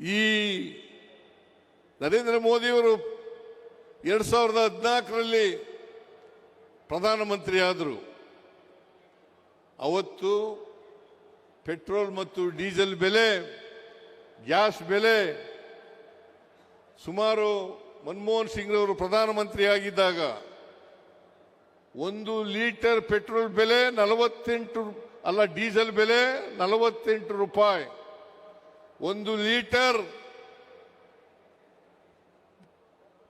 ಈ ನರೇಂದ್ರ ಮೋದಿಯವರು 2014ರಲ್ಲಿ ಪ್ರಧಾನಮಂತ್ರಿ ಆದರು. ಅವತ್ತು ಪೆಟ್ರೋಲ್ ಮತ್ತು ಡೀಸೆಲ್ ಬೆಲೆ, ಗ್ಯಾಸ್ ಬೆಲೆ ಸುಮಾರು ಮನಮೋಹನ್ ಸಿಂಗ್ ಅವರು ಪ್ರಧಾನಮಂತ್ರಿ ಆಗಿದ್ದಾಗ 1 ಲೀಟರ್ ಪೆಟ್ರೋಲ್ ಬೆಲೆ 48 ಅಲ್ಲ, ಡೀಸೆಲ್ ಬೆಲೆ 48 ರೂಪಾಯಿ. 1 ಲೀಟರ್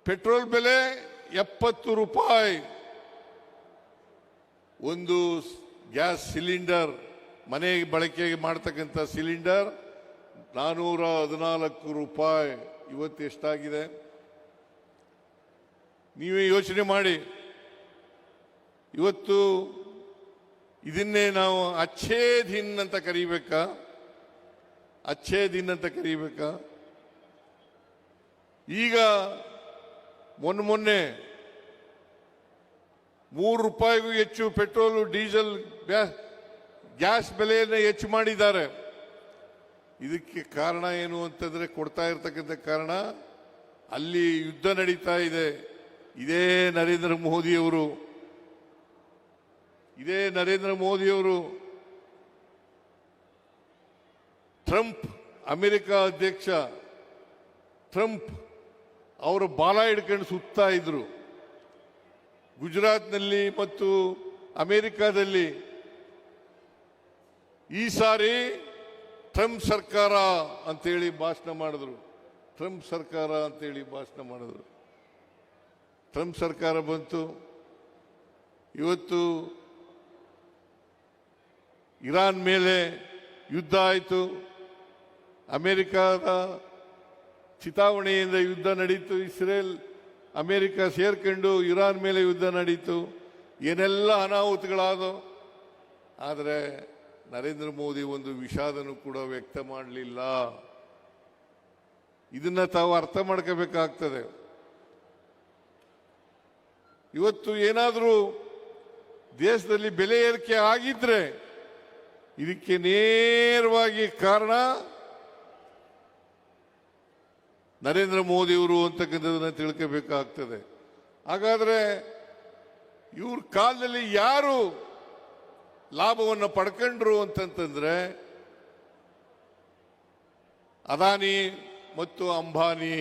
ಪೆಟ್ರೋಲ್ ಬೆಲೆ 70 ರೂಪಾಯಿ. ಒಂದು ಗ್ಯಾಸ್ ಸಿಲಿಂಡರ್, ಮನೆ ಬಳಕೆಗೆ ಮಾಡತಕ್ಕಂಥ ಸಿಲಿಂಡರ್ 414 ರೂಪಾಯಿ. ಇವತ್ತು ಎಷ್ಟಾಗಿದೆ ನೀವೇ ಯೋಚನೆ ಮಾಡಿ. ಇವತ್ತು ಇದನ್ನೇ ನಾವು ಅಚ್ಚೇ ದಿನ್ ಅಂತ ಕರೀಬೇಕಾ? ಅಚ್ಚೇ ದಿನ್ ಅಂತ ಕರೀಬೇಕಾ? ಈಗ ಮೊನ್ನೆ 3 ರೂಪಾಯಿಗೂ ಹೆಚ್ಚು ಪೆಟ್ರೋಲು, ಡೀಸೆಲ್, ಗ್ಯಾಸ್ ಬೆಲೆಯನ್ನು ಹೆಚ್ಚು ಮಾಡಿದ್ದಾರೆ. ಇದಕ್ಕೆ ಕಾರಣ ಏನು ಅಂತಂದ್ರೆ, ಕೊಡ್ತಾ ಇರತಕ್ಕಂಥ ಕಾರಣ ಅಲ್ಲಿ ಯುದ್ಧ ನಡೀತಾ ಇದೆ. ಇದೇ ನರೇಂದ್ರ ಮೋದಿಯವರು ಟ್ರಂಪ್, ಅಮೆರಿಕ ಅಧ್ಯಕ್ಷ ಟ್ರಂಪ್ ಅವರು ಬಾಲ ಹಿಡ್ಕೊಂಡು ಸುತ್ತಾ ಇದ್ರು. ಗುಜರಾತ್ನಲ್ಲಿ ಮತ್ತು ಅಮೆರಿಕಾದಲ್ಲಿ ಈ ಸಾರಿ ಟ್ರಂಪ್ ಸರ್ಕಾರ ಅಂತೇಳಿ ಭಾಷಣ ಮಾಡಿದ್ರು. ಟ್ರಂಪ್ ಸರ್ಕಾರ ಅಂತೇಳಿ ಭಾಷಣ ಮಾಡಿದ್ರು. ಟ್ರಂಪ್ ಸರ್ಕಾರ ಬಂತು. ಇವತ್ತು ಇರಾನ್ ಮೇಲೆ ಯುದ್ಧ ಆಯಿತು. ಅಮೆರಿಕದ ಚಿತಾವಣೆಯಿಂದ ಯುದ್ಧ ನಡೀತು. ಇಸ್ರೇಲ್ ಅಮೆರಿಕ ಸೇರ್ಕೊಂಡು ಇರಾನ್ ಮೇಲೆ ಯುದ್ಧ ನಡೀತು. ಏನೆಲ್ಲ ಅನಾಹುತಗಳಾದವು. ಆದರೆ ನರೇಂದ್ರ ಮೋದಿ ಒಂದು ವಿಷಾದನೂ ಕೂಡ ವ್ಯಕ್ತ ಮಾಡಲಿಲ್ಲ. ಇದನ್ನ ತಾವು ಅರ್ಥ ಮಾಡ್ಕೋಬೇಕಾಗ್ತದೆ. ಇವತ್ತು ಏನಾದರೂ ದೇಶದಲ್ಲಿ ಬೆಲೆ ಏರಿಕೆ ಆಗಿದ್ರೆ ಇದಕ್ಕೆ ನೇರವಾಗಿ ಕಾರಣ ನರೇಂದ್ರ ಮೋದಿಯವರು ಅಂತಕ್ಕಂಥದ್ದನ್ನ ತಿಳ್ಕೋಬೇಕಾಗ್ತದೆ. ಹಾಗಾದ್ರೆ ಇವ್ರ ಕಾಲದಲ್ಲಿ ಯಾರು ಲಾಭವನ್ನು ಪಡ್ಕೊಂಡ್ರು ಅಂತಂತಂದ್ರೆ ಅದಾನಿ ಮತ್ತು ಅಂಬಾನಿ.